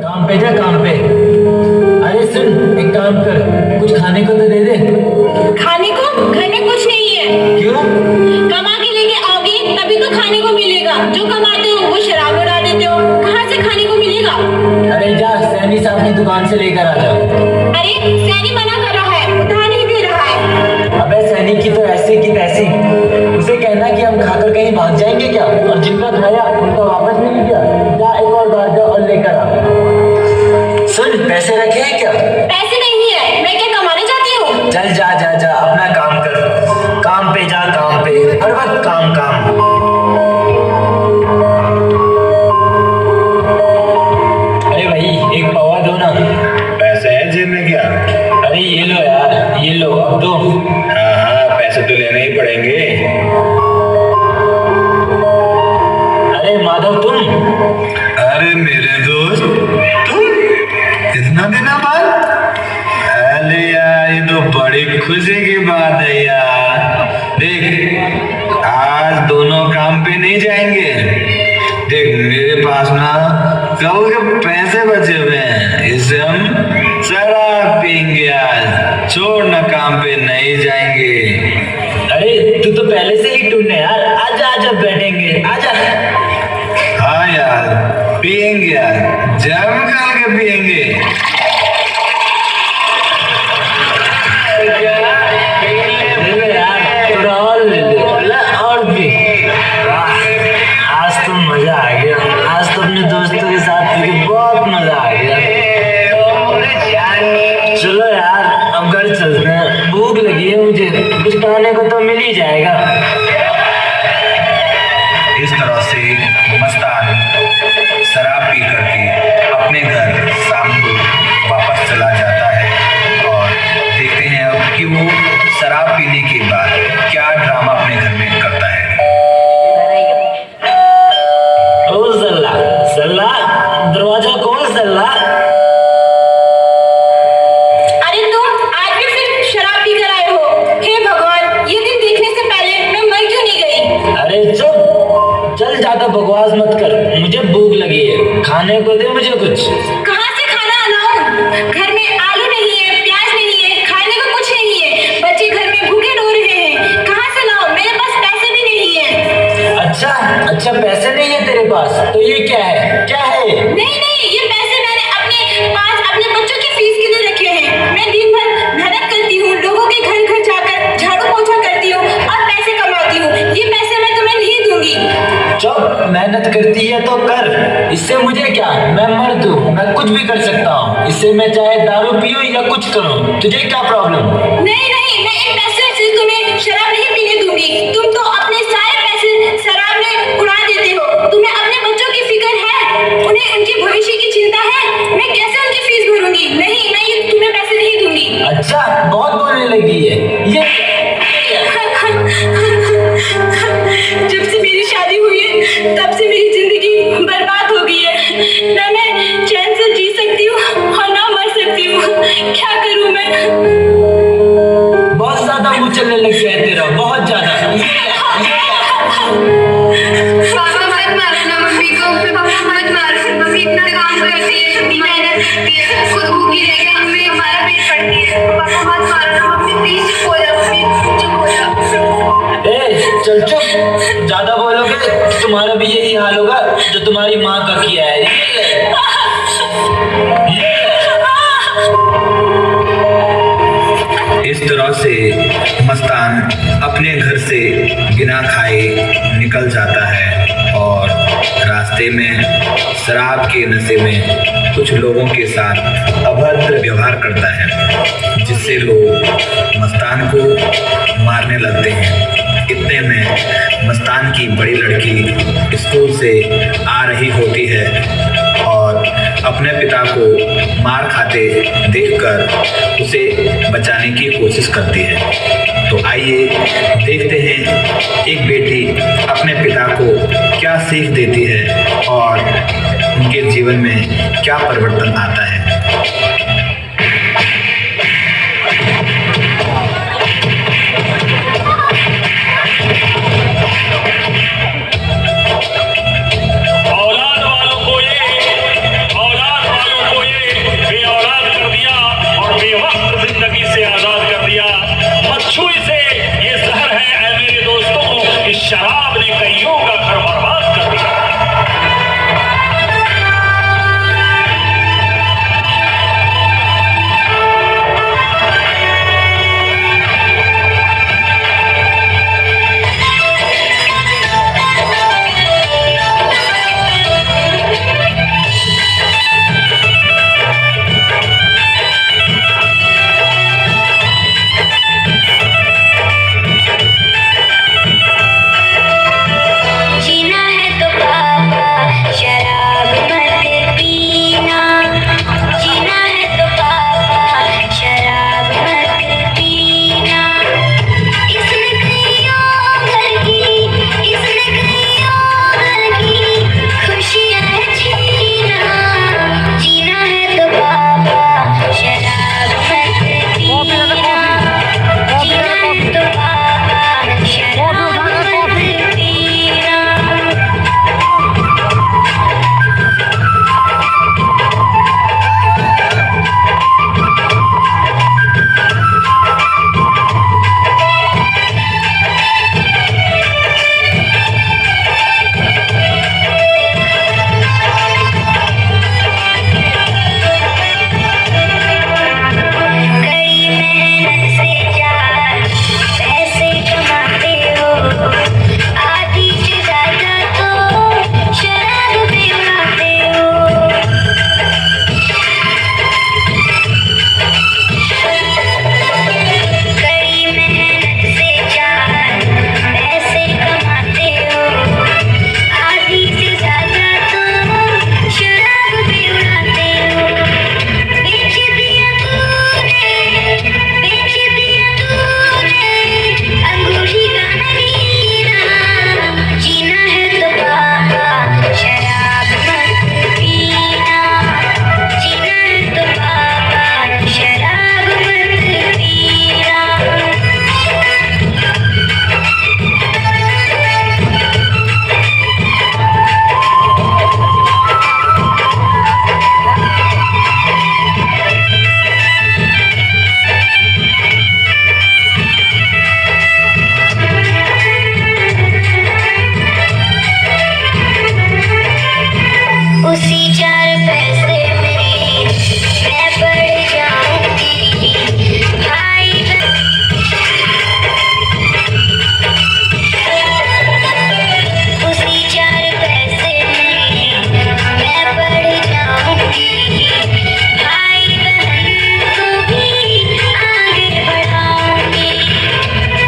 काम पे जा, काम पे। अरे सुन, एक काम कर, कुछ खाने को तो दे दे। खाने को? घर में कुछ नहीं है। क्यों? कमा के लेके आओगे तभी तो खाने को मिलेगा। जो कमाते हो वो शराब उड़ा देते हो, कहाँ से खाने को मिलेगा? अरे जा, सैनी साहब की दुकान से लेकर आ जा। अरे सैनी मना कर रहा है, उधार नहीं दे रहा है। अबे सैनी की तो ऐसी की तैसी, उसे कहना कि हम खाकर कहीं भाग जाएंगे क्या, और जिनका खाया उनका वापस नहीं किया। जा एक और बार जा और लेकर आ। सुन, पैसे रखे हैं क्या? पैसे नहीं है, मैं क्या कमाने जाती हूँ? चल जा जा जा, अपना काम कर। काम पे जा, काम पे, हर वक्त काम काम। अरे भाई एक पवा दो ना। पैसे है जेब में क्या? अरे ये लो यार, ये लो, अब दो। हाँ हाँ, पैसे तो लेने ही पड़ेंगे। अरे माधव तुम? अरे मेरे दोस्त, तुम इतना दिनों बाद? अरे यार, ये तो बड़ी खुशी की बात है यार। देख, आज दोनों काम पे नहीं जाएंगे। देख मेरे पास ना कल के पैसे बचे हुए हैं, इससे हम शराब पीएंगे आज। छोड़ ना, काम पे नहीं जाएंगे। अरे तू तो पहले से ही टूटने यार, आजा आजा बैठेंगे, आजा। हाँ यार, पिएंगे यार, जम कर के पिएंगे। यार थोड़ा और ले ले, और भी। आज तो मजा आ गया, आज तो अपने दोस्तों के साथ पी के बहुत मजा आ गया। चलो यार अब घर चलते हैं, भूख लगी है मुझे, कुछ खाने को तो मिल ही जाएगा। इस तरह से मस्तान शराब पी करके अपने घर शाम को वापस चला जाता है। और देखते हैं अब कि वो शराब पीने के बाद क्या ड्रामा अपने घर में करता है। ओ सल्ला, सल्ला दरवाजा खोल सल्ला। अरे तुम आज भी फिर शराब पी कर आए हो? हे भगवान, ये दिन देखने से पहले मैं मर क्यों नहीं गई? अरे चुप, चल ज्यादा बकवास मत कर, मुझे भूख लगी है, खाने को दे मुझे कुछ। कहाँ से खाना लाऊं? घर में आलू नहीं है, प्याज नहीं है, खाने को कुछ नहीं है। बच्चे घर में भूखे रो रहे हैं, कहाँ से लाऊं? मेरे पास पैसे भी नहीं है। अच्छा अच्छा, पैसे नहीं है तेरे पास, तो ये क्या है, क्या है? नहीं नहीं, ये पैसे मैंने अपने पास अपने बच्चों की फीस के लिए रखे हैं। मैं दिन भर मेहनत करती हूँ, लोगों के घर घर जाकर झाड़ू पोछा करती हूँ और पैसे कमाती हूँ। ये पैसे मैं तुम्हें नहीं दूंगी। चुप, मेहनत करती है तो कर, इससे मुझे क्या, मैं मर्द हूँ, मैं कुछ भी कर सकता हूँ। इससे मैं चाहे दारू पीऊँ या कुछ करूँ, तुझे क्या प्रॉब्लम? नहीं नहीं, मैं इन पैसे से तुम्हें शराब नहीं पीने दूंगी। तुम तो अपने सारे पैसे शराब में उड़ा देते हो। तुम्हें अपने बच्चों की फिक्र है, उन्हें उनके भविष्य की चिंता है। मैं कैसे उनकी फीस भरूंगी? नहीं, मैं ये तुम्हें पैसे नहीं दूंगी। अच्छा, बहुत बोलने लगी है ये। जब से मेरी शादी हुई है तब से मेरी जिंदगी बर्बाद हो गई है। ना मैं चैन से जी सकती हूँ और ना मर सकती हूँ। क्या करूँ मैं? बहुत ज्यादा मुँह चलने लग गया है तेरा, बहुत ज्यादा। पापा मत मारो ना मम्मी को, पापा मत मारो। मम्मी इतना काम करती है, इतनी मेहनत करती है, खुद भूखी रह के हमें हमारा पेट पड़ती है। पापा मत मारो ना मम्मी, प्लीज चुप हो जाओ मम्मी, चुप हो जाओ। ए चल चुप, ज्यादा बोलोगे तो तुम्हारा भी यही हाल होगा जो तुम्हारी माँ का किया है। इस तरह से मस्तान अपने घर से बिना खाए निकल जाता है और रास्ते में शराब के नशे में कुछ लोगों के साथ अभद्र व्यवहार करता है, जिससे लोग मस्तान को मारने लगते हैं। इतने में मस्तान की बड़ी लड़की स्कूल से आ रही होती है और अपने पिता को मार खाते देखकर उसे बचाने की कोशिश करती है। तो आइए देखते हैं एक बेटी अपने पिता को क्या सीख देती है और उनके जीवन में क्या परिवर्तन आता है। औलाद वालों शराब ने कईयों का घर बर्बाद कर दिया। जीना है तो पापा शराब मत पीना, जीना है तो पापा शराब मत पीना। इसने कईयों घर की खुशियाँ छीना। जीना है तो पापा शराब मत पीना, जीना है तो पापा शराब मत पीना। कड़ी मेहनत से चार पैसे कमाते हो, आधी से ज्यादा तो शराब पे उड़ाते हो। कड़ी मेहनत से चार पैसे कमाते हो, आधी से ज्यादा तो शराब पे उड़ाते हो। बेच दिया तूने अंगूठी का नगीना। जीना है तो पापा शराब मत पीना, जीना है तो पापा शराब मत पीना। उसी चार पैसे में मैं बढ़ जाऊंगी भाई। उसी चार पैसे में मैं बढ़ जाऊंगी भाई बहन को भी आगे बढ़ाऊंगी।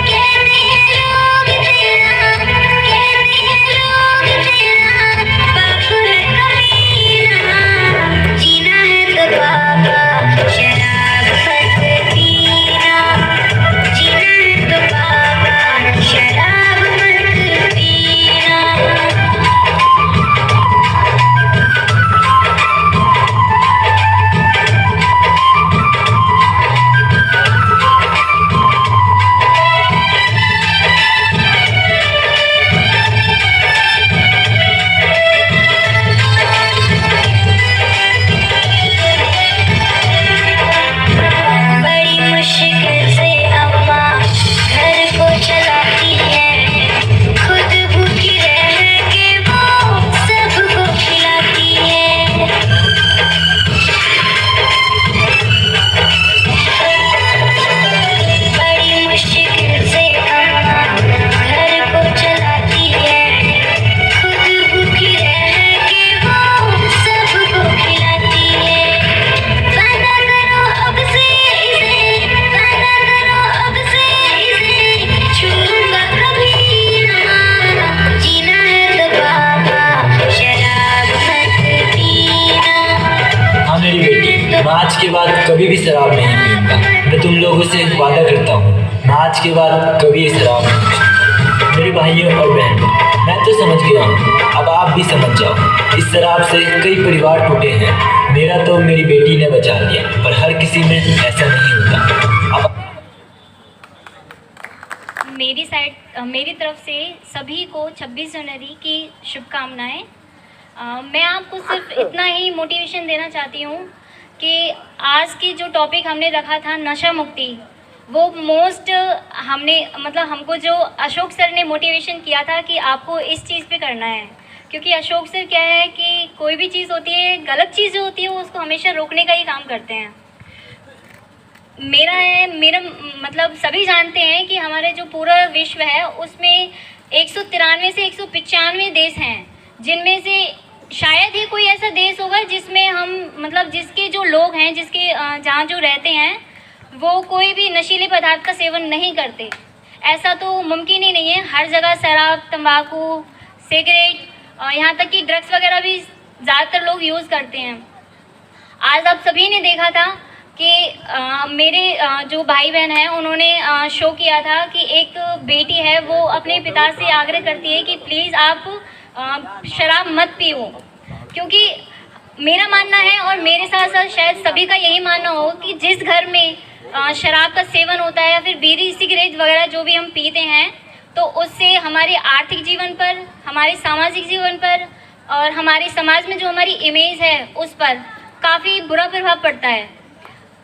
कहते हैं लोग तेरा बाप है कमीना। जीना है तो पापा शराब मत पीना, जीना है तो पापा शराब मत पीना। बड़ी मुश्किल से अम्मा घर को चलाती है, खुद भूखी रह के वो सबको खिलाती है। बड़ी मुश्किल से अम्मा घर को चलाती है, खुद भूखी रह के वो सबको खिलाती है। वादा करो अब से इसे, वादा करो अब से इसे छूऊंगा कभी ना। जीना है तो पापा शराब मत पीना। हाँ मेरी बेटी, मैं आज के बाद कभी भी शराब नहीं पीऊंगा। मैं तुम लोगों से वादा करता हूँ, मैं आज के बाद कभी शराब नहीं पीऊंगा। मेरे भाइयों और बहनों, मैं तो समझ गया हूँ, अब आप भी समझ जाओ। इस शराब से कई परिवार टूटे हैं, मेरा तो मेरी बेटी ने बचा लिया, पर हर किसी में ऐसा नहीं होता। अब मेरी तरफ से सभी को 26 जनवरी की शुभकामनाएं। मैं आपको सिर्फ इतना ही मोटिवेशन देना चाहती हूँ कि आज की जो टॉपिक हमने रखा था नशा मुक्ति, वो मोस्ट हमने मतलब हमको जो अशोक सर ने मोटिवेशन किया था कि आपको इस चीज़ पे करना है, क्योंकि अशोक सर क्या है कि कोई भी चीज़ होती है, गलत चीज़ जो होती है वो उसको हमेशा रोकने का ही काम करते हैं। मेरा मतलब सभी जानते हैं कि हमारे जो पूरा विश्व है उसमें 193 से 195 देश हैं, जिनमें से शायद ही कोई ऐसा देश होगा जिसमें हम मतलब जिसके जो लोग हैं, जिसके जहाँ जो रहते हैं वो कोई भी नशीले पदार्थ का सेवन नहीं करते। ऐसा तो मुमकिन ही नहीं है। हर जगह शराब, तंबाकू, सिगरेट, यहाँ तक कि ड्रग्स वगैरह भी ज़्यादातर लोग यूज़ करते हैं। आज आप सभी ने देखा था कि मेरे जो भाई बहन हैं उन्होंने शो किया था कि एक बेटी है वो अपने पिता से आग्रह करती है कि प्लीज़ आप शराब मत पियो, क्योंकि मेरा मानना है और मेरे साथ साथ शायद सभी का यही मानना हो कि जिस घर में शराब का सेवन होता है या फिर बीड़ी सिगरेट वगैरह जो भी हम पीते हैं, तो उससे हमारे आर्थिक जीवन पर, हमारे सामाजिक जीवन पर और हमारे समाज में जो हमारी इमेज है उस पर काफ़ी बुरा प्रभाव पड़ता है।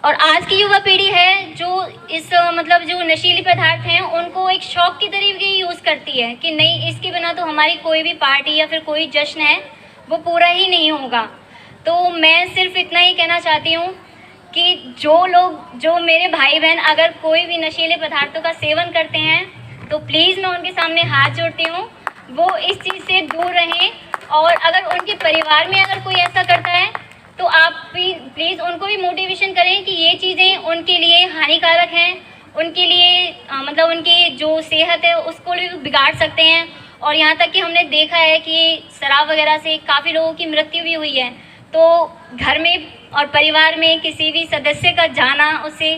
और आज की युवा पीढ़ी है जो इस मतलब जो नशीले पदार्थ हैं उनको एक शौक की तरीके यूज़ करती है कि नहीं, इसके बिना तो हमारी कोई भी पार्टी या फिर कोई जश्न है वो पूरा ही नहीं होगा। तो मैं सिर्फ इतना ही कहना चाहती हूँ कि जो मेरे भाई बहन अगर कोई भी नशीले पदार्थों का सेवन करते हैं तो प्लीज़ मैं उनके सामने हाथ जोड़ती हूँ, वो इस चीज़ से दूर रहें। और अगर उनके परिवार में अगर कोई ऐसा करता है तो आप प्लीज़ उनको भी मोटिवेशन करें कि ये चीज़ें उनके लिए हानिकारक हैं, उनके लिए मतलब उनकी जो सेहत है उसको भी बिगाड़ सकते हैं। और यहाँ तक कि हमने देखा है कि शराब वगैरह से काफ़ी लोगों की मृत्यु भी हुई है। तो घर में और परिवार में किसी भी सदस्य का जाना, उससे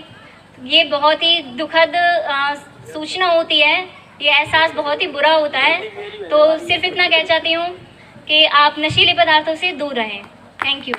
ये बहुत ही दुखद सूचना होती है, ये एहसास बहुत ही बुरा होता है। तो सिर्फ इतना कह चाहती हूँ कि आप नशीले पदार्थों से दूर रहें। Thank you.